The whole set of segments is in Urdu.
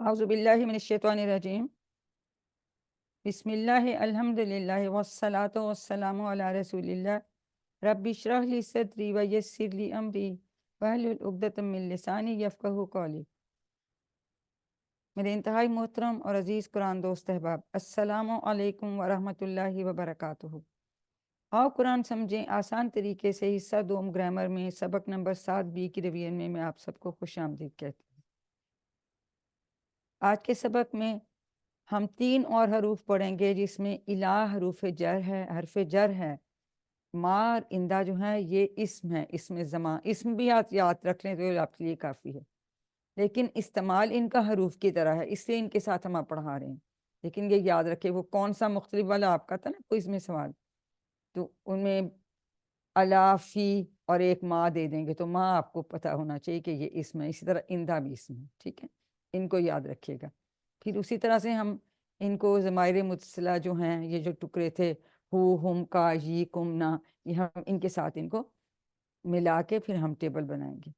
اعوذ باللہ من الشیطان الرجیم بسم اللہ الحمد للہ والصلاة والسلام علی رسول اللہ رب اشرح لی صدری ویسر لی امری واحلل عقدۃ من لسانی یفقہوا قولی۔ میرے انتہائی محترم اور عزیز قرآن دوست احباب، السلام علیکم ورحمۃ اللہ وبرکاتہ۔ آؤ قرآن سمجھیں آسان طریقے سے، حصہ دوم گرامر میں، سبق نمبر 7B کی ریویژن میں آپ سب کو خوش آمدید کہتے ہیں۔ آج کے سبق میں ہم 3 اور حروف پڑھیں گے جس میں الہ حروف جر ہے، حرف جر ہے، مار اندہ جو ہے یہ اسم ہے، اسم زمان، اسم بھی یاد رکھ لیں تو آپ کے لیے کافی ہے، لیکن استعمال ان کا حروف کی طرح ہے، اس لیے ان کے ساتھ ہم آپ پڑھا رہے ہیں۔ لیکن یہ یاد رکھے وہ کون سا مختلف والا آپ کا تھا نا کوئی اس میں سوال، تو ان میں الا فی اور ایک ماں دے دیں گے تو ماں آپ کو پتہ ہونا چاہیے کہ یہ اسم ہے، اسی طرح اندہ بھی اسم ہے، ٹھیک ہے، ان کو یاد رکھیے گا۔ پھر اسی طرح سے ہم ان کو ضمائر متصلہ جو ہیں، یہ جو ٹکڑے تھے ہو، ہم، کا، یہ، کم، نا، یہ ہم ان کے ساتھ ان کو ملا کے پھر ہم ٹیبل بنائیں گے۔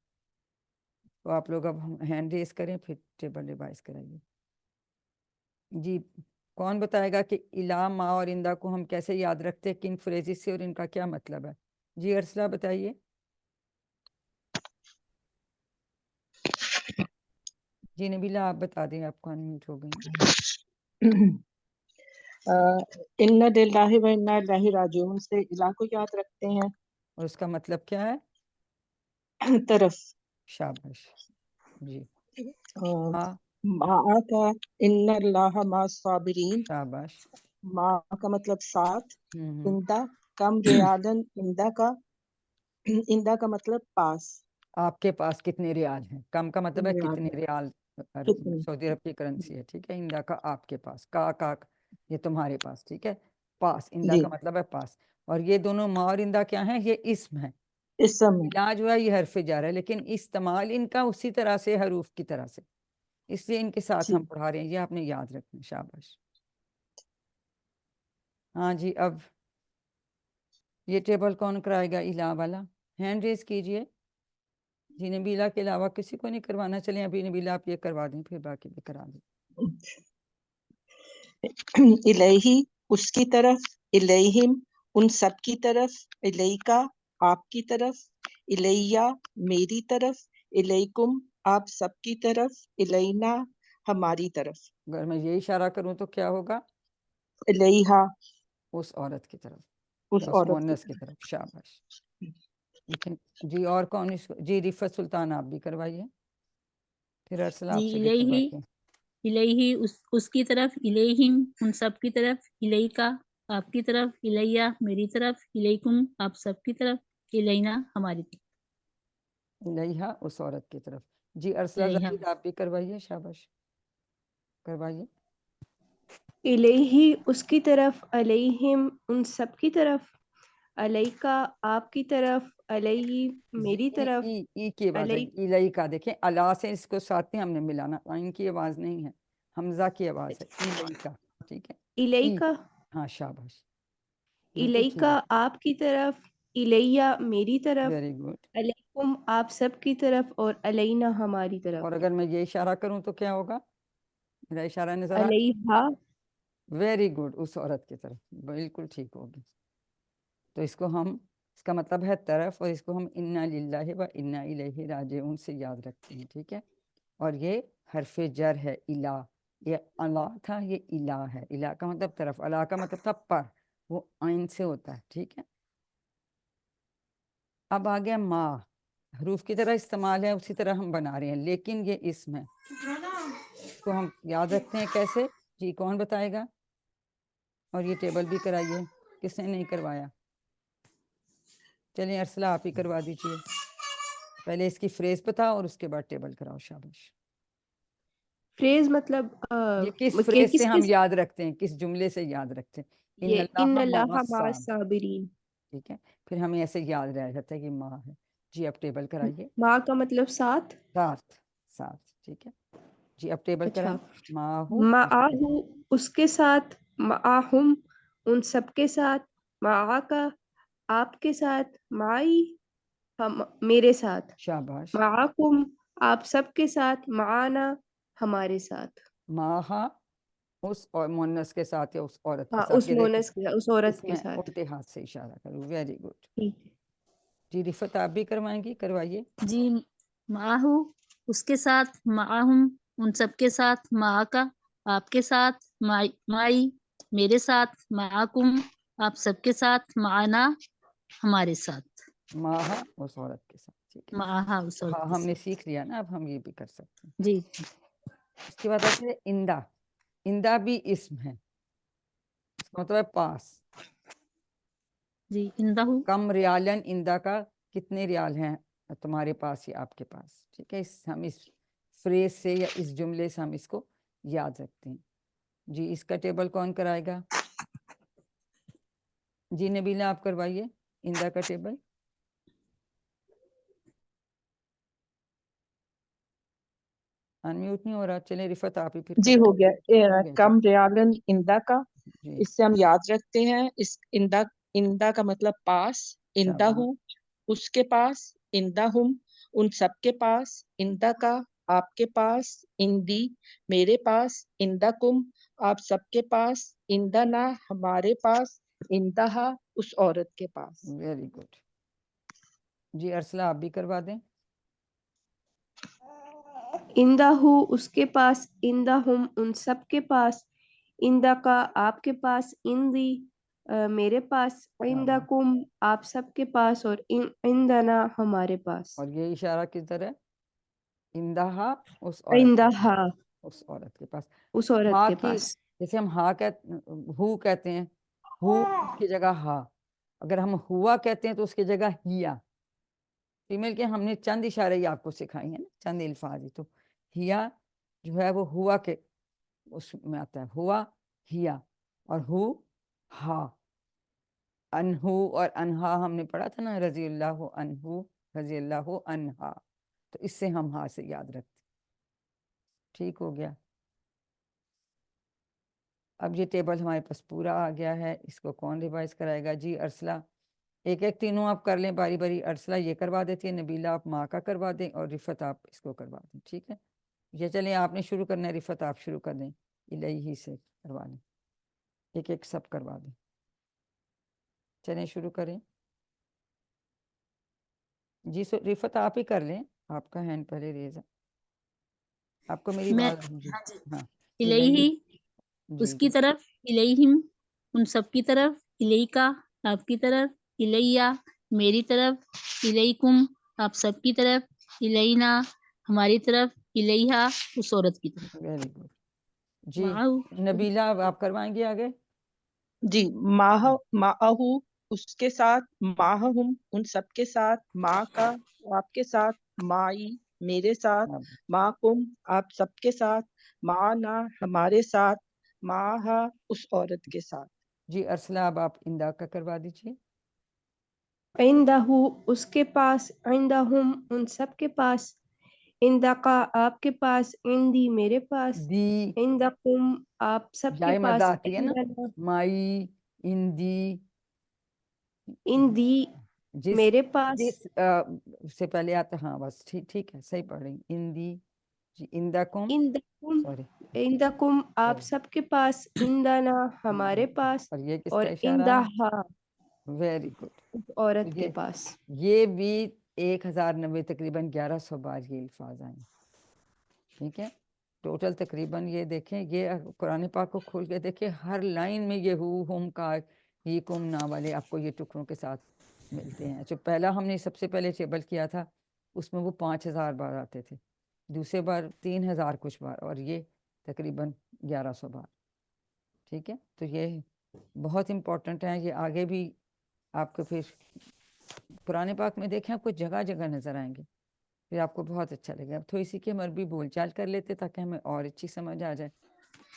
تو آپ لوگ اب ہینڈ ریز کریں پھر ٹیبل ریوائز کرائیے۔ جی کون بتائے گا کہ الہ، ما اور اندہ کو ہم کیسے یاد رکھتے ہیں، کن فریزز سے، اور ان کا کیا مطلب ہے؟ جی ارسلہ بتائیے۔ جی نبیلہ آپ بتا دیں، آپ کو انمیوٹ ہو گئی ہیں۔ اِنَّ لِلَّهِ وَإِنَّا إِلَيْهِ رَاجِعُونَ سے الہ کو یاد رکھتے ہیں، اور اس کا مطلب کیا ہے؟ طرف۔ شاباش جی۔ اور ہاں مَعَ کا اِنَّ اللَّهَ مَعَ الصَّابِرِينَ، شاباش۔ مَعَ کا مطلب ساتھ، ہوں اندہ کم ریالن، اندہ کا مطلب پاس، آپ کے پاس کتنے ریال ہیں، کم کا مطلب ہے کتنے ریال ریال، کتنے، سعودی عرب کی کرنسی ہے، ٹھیک ہے۔ اندہ کا آپ کے پاس، کا یہ تمہارے پاس، ٹھیک ہے۔ پاس، اندہ جی کا مطلب ہے پاس، اور یہ دونوں ما اور اندہ کیا ہیں؟ یہ اسم ہے۔ اس سمے الہ جو ہے یہ حرف جر ہے، لیکن استعمال ان کا اسی طرح سے حروف کی طرح سے، اس لیے ان کے ساتھ جی ہم پڑھا رہے ہیں، یہ آپ نے یاد رکھنا، شاباش۔ ہاں جی، اب یہ ٹیبل کون کرائے گا الہ والا؟ ہینڈ ریز کیجئے۔ جی نبیلہ کے علاوہ کسی کو نہیں کروانا، چلیں ابھی نبیلہ آپ یہ کروا دیں پھر باقی بھی کرا دیں۔ الہی اس کی طرف، الیہم ان سب کی طرف، الیکا آپ کی طرف، الیہ میری طرف، الیکم آپ سب کی طرف، الینا ہماری طرف، اگر میں یہ اشارہ کروں تو کیا ہوگا؟ الیہا اس عورت کی طرف اس یا اس عورت کی مؤنث کی طرف، شاباش۔ جی اور کون جی رفت سلطان آپ بھی کروائیے، پھر ارسلہ جی آپ سے بھی الہی، کرواتے ہیں۔ الہی اس کی طرف، الیہم ان سب کی طرف، الیکا آپ کی طرف، الیہ میری طرف، الیکم آپ سب کی طرف، الینا ہماری طرف۔ الیہا اس عورت کی طرف۔ جی ارسلہ الیہا زاہد آپ بھی کروائیے، شاباش کروائیے۔ الیہی اس کی طرف، علیہم ان سب کی طرف، علیکا آپ کی طرف، علیہ میری طرف، ای کی آواز ہے، علی الہی کا دیکھیں، الا سے اس کو ساتھ میں ہم نے ملانا، عین کی آواز نہیں ہے، حمزہ کی آواز ہے، الہی کا، ٹھیک ہے۔ ای، الیکا ہاں شاباش، بالکل ٹھیک ہے، الیکا آپ کی طرف، الیہ میری طرف، ویری گڈ۔ علیکم آپ سب کی طرف، اور علینا ہماری طرف، اور اگر میں یہ اشارہ کروں تو کیا ہوگا؟ میرا اشارہ نظر آ، علیہا ویری گڈ اس عورت کی طرف، بالکل ٹھیک ہوگی۔ تو اس کو ہم، اس کا مطلب ہے طرف، اور اس کو ہم انا للہ و انا الیہ راجعون سے یاد رکھتے ہیں، ٹھیک ہے۔ اور یہ حرف جر ہے، الہ، یہ الا تھا، یہ الہ ہے، الہ کا مطلب طرف، الا کا مطلب تھا پر، وہ عین سے ہوتا ہے، ٹھیک ہے۔ اب آ گیا ما، حروف کی طرح استعمال ہے، اسی طرح ہم بنا رہے ہیں، لیکن یہ اسم ہے، اس کو ہم یاد رکھتے ہیں کیسے؟ جی کون بتائے گا؟ اور یہ ٹیبل بھی کرائیے، کس نے نہیں کروایا؟ چلیں ارسلہ آپ ہی کروا دیجئے، پہلے اس کی فریز بتاؤ اور اس کے بعد ٹیبل کراؤ، شاباش۔ فریز مطلب یہ کس کہ فریز سے کس ہم کس، یاد رکھتے ہیں، کس جملے سے یاد رکھتے ہیں؟ ان یہ ان اللہ مع اللہ مع الصابرین، الصابرین، ٹھیک ہے، پھر ہمیں ایسے یاد رہ جاتا ہے کہ ماں ہے۔ جی اب ٹیبل کرائیے، ماں کا مطلب ساتھ، ساتھ، ساتھ، ٹھیک ہے۔ جی اب ٹیبل اچھا، کرائیں، ماہو اس کے، معاہو اس کے ساتھ، معاہم ان سب کے ساتھ، معاکا آپ کے ساتھ، معی ہم میرے ساتھ، شاباش، معاکم آپ سب کے ساتھ، معانا ہمارے ساتھ. ماہا اس اور مونس کے ساتھ یا اس عورت کے ہاں ساتھ. اس یہ مونس دیکھیں کے، اس عورت اس کے میں ساتھ. الٹے ہاتھ سے اشارہ کروں. Very good. ٹھیک ہے. جی رفت آپ بھی کروائیں گی؟ کروائیے. جی معاہو اس کے ساتھ، معاہم ان سب کے ساتھ، معاکا آپ کے ساتھ، معی میرے ساتھ، معاکم آپ سب کے ساتھ، معانا ہمارے ساتھ. ماہا اس عورت کے ساتھ. ٹھیک ہے. معاہا اس عورت ہاں کے ہم نے ساتھ. سیکھ لیا نا، اب ہم یہ بھی کر سکتے ہیں. جی اس کے بعد آتے ہیں اندا. اندا بھی اسم ہے، اس کا مطلب ہے پاس. جی اندہ کم ریالن اندا کا کتنے ریال ہیں تمہارے پاس یا آپ کے پاس. ٹھیک ہے. ہم اس فریز سے یا اس جملے سے ہم اس کو یاد رکھتے ہیں. جی اس کا ٹیبل کون کرائے گا؟ جی نبیلہ آپ کروائیے اندا کا ٹیبل. انمیوٹ نہیں ہو رہا. چلیں رفت آپ ہی پھر جی کرائیں. ہو گیا. ہو گیا. کم ریالن اندا کا، جی اس سے ہم یاد رکھتے ہیں. اس اندا کا مطلب پاس. اندا شاباش. ہوں اس کے پاس، اندا ہم ان سب کے پاس، اندا کا آپ کے پاس، اندی میرے پاس، اندا کم آپ سب کے پاس، اندا نا ہمارے پاس، انتہا اس عورت کے پاس. Very good. جی ارسلہ آپ بھی کروا دیں. اندہ ہو اس کے پاس، اندہ ہم ان سب کے پاس، اندہ کا آپ کے پاس، اندی میرے پاس، اندہ کم آپ سب کے پاس، اور اندنا ہمارے پاس. اور یہ اشارہ کس طرح ہے؟ اندہا اس عورت اندہ کے پاس. ہاں اس عورت کے پاس. اس عورت ہا کے کی پاس. جیسے ہم ہا ہو کہتے ہیں، ہو اس کی جگہ ہا. اگر ہم ہوا کہتے ہیں تو اس کی جگہ ہیا. فیمیل کے ہم نے چند اشارے ہی آپ کو سکھائی ہیں نا، چند الفاظ ہی. تو ہیا جو ہے وہ ہوا کے اس میں آتا ہے، ہوا ہیا، اور ہو ہا. انہو اور انہا ہم نے پڑھا تھا نا، رضی اللہ عنہ رضی اللہ عنہا. تو اس سے ہم ہا سے یاد رکھتے. ٹھیک ہو گیا. اب یہ ٹیبل ہمارے پاس پورا آ گیا ہے. اس کو کون ریوائز کرائے گا؟ جی ارسلہ. ایک ایک تینوں آپ کر لیں باری باری. ارسلہ یہ کروا دیتی ہے، نبیلہ آپ ماں کا کروا دیں، اور رفت آپ اس کو کروا دیں. ٹھیک ہے. یہ چلیں آپ نے شروع کرنا ہے. رفت آپ شروع کر دیں، الہی سے کروا لیں. ایک ایک سب کروا دیں. چلیں شروع کریں. جی رفت آپ ہی کر لیں، آپ کا ہینڈ پہلے ریز ہے. آپ کو میری میں بات. جی ہاں جی. ہاں. الیہی اس جی کی جی طرف، الیہم ان سب کی طرف، الیکا آپ کی طرف، الیہ میری طرف، الیکم آپ سب کی طرف، الینا ہماری طرف، الیہا اس عورت کی طرف. Very good. جی معاہو نبیلہ اب آپ کروائیں گے آگے. جی ماہو اس کے ساتھ، ماہم ان سب کے ساتھ، ماں کا آپ کے ساتھ، مائی میرے ساتھ، ماں کم آپ سب کے ساتھ، ماں نا ہمارے ساتھ، ماہا اس عورت کے ساتھ. جی ارسلہ اب آپ اندا کا کروا دیجیے. عندہ اس کے پاس، عندہ ہم ان سب کے پاس، عندہ کا آپ کے پاس، عندی میرے پاس، دی عندہ کم آپ سب کے جائے مدہ پاس، آتی ہے نا، مائی اندی. عندی جس میرے پاس، جس سے پہلے آتا، ہاں بس ٹھیک ہے صحیح پڑھ رہی. اندی جی اندا کم عندہ کم سوری. عندہ کم آپ سب کے پاس، عندنا ہمارے پاس، اور یہ کس اور کا اشارہ عندہ ہے؟ Very good. عورت کے پاس. یہ بھی 1090 تقریباً 1100 بار یہ الفاظ آئیں. ٹھیک ہے. ٹوٹل تقریباً یہ دیکھیں، یہ قرآن پاک کو کھول کے دیکھیں، ہر لائن میں یہ ہم کا ہی کم نا والے آپ کو یہ ٹکڑوں کے ساتھ ملتے ہیں. جو پہلا ہم نے سب سے پہلے ٹیبل کیا تھا اس میں وہ 5000 بار آتے تھے، دوسرے بار 3000 کچھ بار، اور یہ تقریباً 1100 بار. ٹھیک ہے. تو یہ بہت امپورٹنٹ ہیں. یہ آگے بھی آپ کو پھر قرآن پاک میں دیکھیں آپ کو جگہ جگہ نظر آئیں گے، پھر آپ کو بہت اچھا لگے گا. اب تھوڑی سی کہ ہم عربی بول چال کر لیتے تاکہ ہمیں اور اچھی سمجھ آ جائے.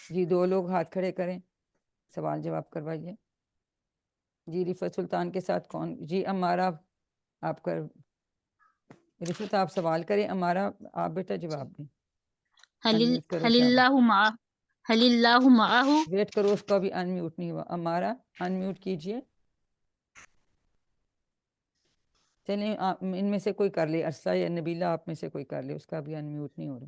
جی 2 لوگ ہاتھ کھڑے کریں، سوال جواب کروائیے. جی رفت سلطان کے ساتھ کون؟ جی امارہ آپ کر. رفت آپ سوال کریں، امارہ آپ بیٹا جواب دیں. انمیوٹ کرو. حل اللہ معاہو ویٹ کرو، اس کا بھی انمیوٹ نہیں ہوا. امارہ انمیوٹ کیجئے. چلیں ان میں سے کوئی کر لے، ارسلہ یا نبیلہ آپ میں سے کوئی کر لے، اس کا بھی انمیوٹ نہیں ہو رہا.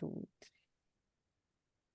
2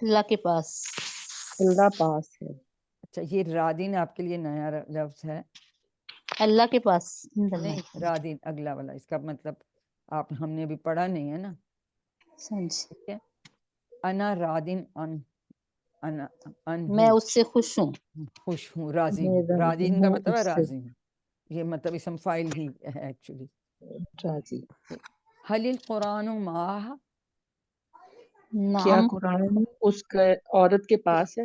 اللہ کے پاس. اللہ پاس ہے. اچھا یہ رادین آپ کے لیے نیا لفظ ہے. اللہ کے پاس. نہیں رادین اگلا والا، اس کا مطلب آپ ہم نے بھی پڑھا نہیں ہے نا. سمجھ. ٹھیک ہے. انا رادین ان میں اس سے خوش ہوں. خوش ہوں، راضی میں ہوں. رادین کا ہوں مطلب ہے اس سے راضی ہوں. یہ مطلب اسم فاعل ہی ہے ایکچولی. راضی. حل القرآن معہ، کیا نعم. قرآن اس کا عورت کے پاس ہے؟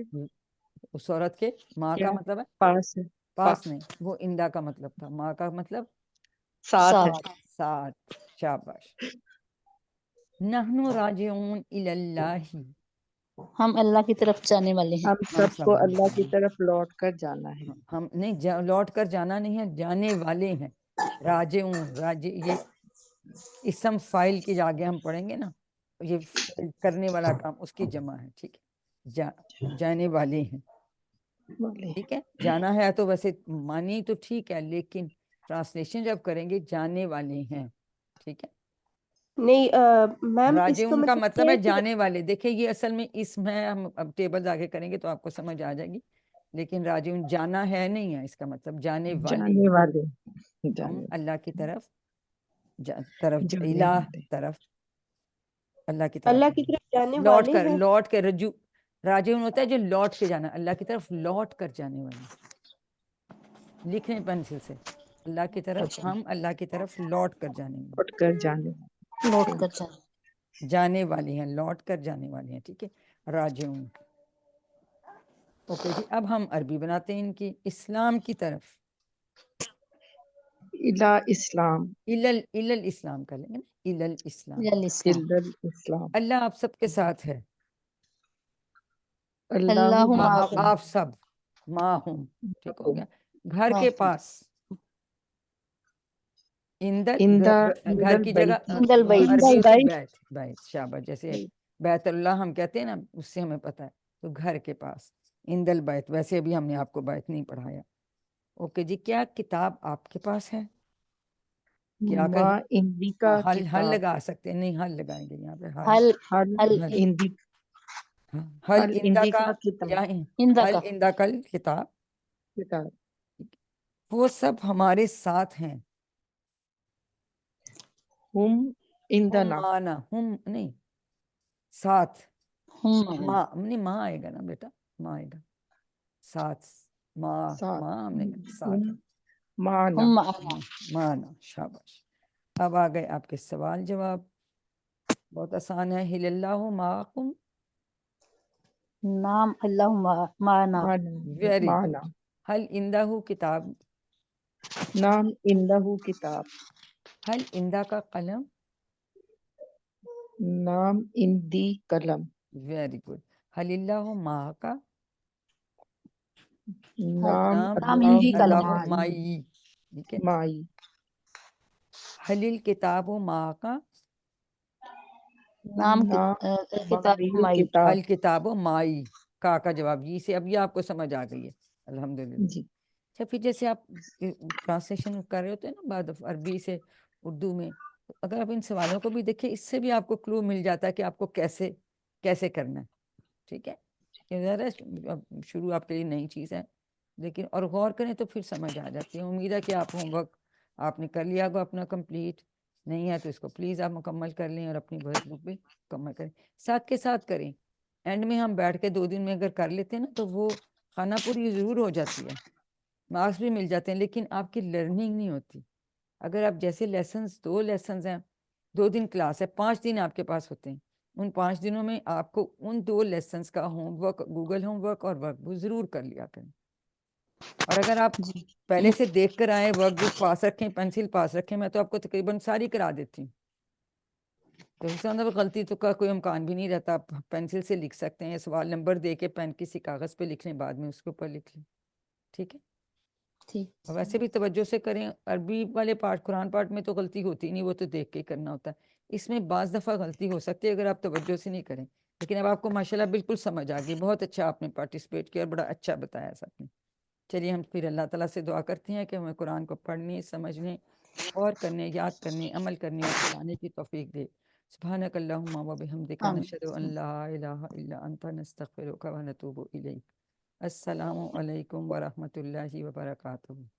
اس عورت کے ماں کا کیا مطلب ہے پاس ہے؟ پاس نہیں، وہ اندہ کا مطلب تھا. ماں کا مطلب ساتھ ہے. ساتھ. ساتھ. شاباش. نحن راجعون الی اللہ، ہم اللہ کی طرف جانے والے ہیں. ہم ہم سب کو سب اللہ کی طرف لوٹ کر جانا ہے. ہم نہیں لوٹ کر جانا نہیں ہے، جانے والے ہیں. راجعون، راجع یہ اسم فاعل کی آگے ہم پڑھیں گے نا، یہ کرنے والا کام اس کی جمع ہے. ٹھیک ہے. جانے والے ہیں. بولے. ٹھیک ہے. جانا ہے تو ویسے مانی تو ٹھیک ہے، لیکن ٹرانسلیشن جب کریں گے جانے والے ہیں. ٹھیک ہے. نہیں میم اس کا راجعون کا مطلب مطلب کیا ہے ہے کہ جانے والے. دیکھیں یہ اصل میں اسم ہے، ہم اب ٹیبل آگے کریں گے تو آپ کو سمجھ آ جائے گی، لیکن راجعون جانا ہے نہیں ہے، اس کا مطلب جانے والے. جانے والے. ہم جانے اللہ کی طرف جانے الہ والے. طرف، اللہ کی طرف اللہ کی طرف جانے لوٹ والے کر، ہیں؟ لوٹ کے رجوع. راجعون ہوتا ہے جو لوٹ کے جانا، اللہ کی طرف لوٹ کر جانے والے. لکھیں پنسل سے، اللہ کی طرف، اچھا. ہم اللہ کی طرف لوٹ کر جانے والے. لوٹ کر جانے. لوٹ کر جانے. جانے والے ہیں، لوٹ کر جانے والے ہیں. ٹھیک ہے. راجعون. اوکے جی. اب ہم عربی بناتے ہیں ان کی. اسلام کی طرف، الہ اسلام. الل اسلام کر لیں گے نا، الل اسلام. الاسلام. اسلام. اللہ آپ سب کے ساتھ ہے. اللہ معکم. آپ سب ماہم. ٹھیک ہو گیا. گھر کے معکم. پاس، اندہ گھر کی جگہ عند البیت. عربی ہوتی ہے بیت. بیت شاباش. جیسے بیت اللہ ہم کہتے ہیں نا، اس سے ہمیں پتہ ہے. تو گھر کے پاس عند البیت. ویسے ابھی ہم نے آپ کو بیت نہیں پڑھایا. اوکے جی. کیا کتاب آپ کے پاس ہے؟ کیا ما اندی کا حل کتاب. لگا سکتے ہیں؟ نہیں حل لگائیں گے یہاں پہ. حل. حل حل. اندی. حل حل اندہ اندی کا کا کتاب. یا اندہ حل کا. اندہ کل کتاب. کتاب. وہ سب ہمارے ساتھ ہیں. ہم ہم اندنا. مانا، ہم نہیں ساتھ. ہم. ماں نہیں، ماں آئے گا نا بیٹا، ماں آئے گا ساتھ. ماں ساتھ. ماں ہم نے ساتھ ہم ہے. مانا. ہم معنا. مانا. شاباش. اب آ گئے آپ کے سوال جواب. بہت آسان ہے. ہل اللہ معکم. نام اللہ معنا. مانا. Very good. مانا. حل اندہ کتاب. نام اندہ کتاب. حل اندہ کا قلم. نام اندی قلم. Very good. حل اللہ ماہ کا. نام نام اندی قلم. اللہ مائی. ٹھیک ہے. مائی. حل الکتاب ماہ کا. نام نام کتاب مائی مائی. کتاب. الکتاب مائی. کا جواب یہ سے اب یہ آپ کو سمجھ آ گئی ہے الحمدللہ. جی. اچھا پھر جیسے آپ ٹرانسلیشن کر رہے ہوتے ہیں نا بعد عربی سے اردو میں، اگر آپ ان سوالوں کو بھی دیکھیں، اس سے بھی آپ کو کلو مل جاتا ہے کہ آپ کو کیسے کرنا ہے. ٹھیک ہے. یہ ذرا شروع آپ کے لیے نئی چیز ہے، لیکن اور غور کریں تو پھر سمجھ آ جاتی ہے. امید ہے کہ آپ ہوم ورک آپ نے کر لیا ہوگا اپنا کمپلیٹ. نہیں ہے تو اس کو پلیز آپ مکمل کر لیں اور اپنی ورک بک بھی مکمل کریں. ساتھ کے ساتھ کریں. اینڈ میں ہم بیٹھ کے 2 دن میں اگر کر لیتے ہیں نا تو وہ خانہ پوری ضرور ہو جاتی ہے، مارکس بھی مل جاتے ہیں، لیکن آپ کی لرننگ نہیں ہوتی. اگر آپ جیسے لیسنز 2 لیسنز ہیں، 2 دن کلاس ہے، 5 دن آپ کے پاس ہوتے ہیں. ان 5 دنوں میں آپ کو ان 2 لیسنز کا home work, Google home work اور ورک بک ضرور کر لیا کریں. اور اگر آپ جی. پہلے سے دیکھ کر آئیں، ورک بک پاس رکھیں، پینسل پاس رکھیں، میں تو آپ کو تقریباً ساری کرا دیتی ہوں. تو اس کے اندر غلطی تو کا کوئی امکان بھی نہیں رہتا. آپ پینسل سے لکھ سکتے ہیں، سوال نمبر دے کے پین کسی کاغذ پہ لکھ لیں، بعد میں اس کے اوپر لکھ لیں. ٹھیک ہے. ٹھیک. اور ویسے بھی توجہ سے کریں. عربی والے پارٹ، قرآن پارٹ میں تو غلطی ہوتی نہیں، وہ تو دیکھ کے کرنا ہوتا ہے. اس میں بعض دفعہ غلطی ہو سکتی ہے اگر آپ توجہ سے نہیں کریں، لیکن اب آپ کو ماشاءاللہ بالکل سمجھ آ گئی. بہت اچھا آپ نے پارٹیسپیٹ کیا اور بڑا اچھا بتایا سب نے. چلیے ہم پھر اللہ تعالیٰ سے دعا کرتے ہیں کہ ہمیں قرآن کو پڑھنے، سمجھنے، اور کرنے، یاد کرنے، عمل کرنے اور چلانے کی توفیق دے. سبحانک اللہم و بحمدک آمین۔ نشہد ان لا الہ الا انت نستغفرک و نتوب الیک۔ السلام علیکم ورحمۃ اللہ وبرکاتہ۔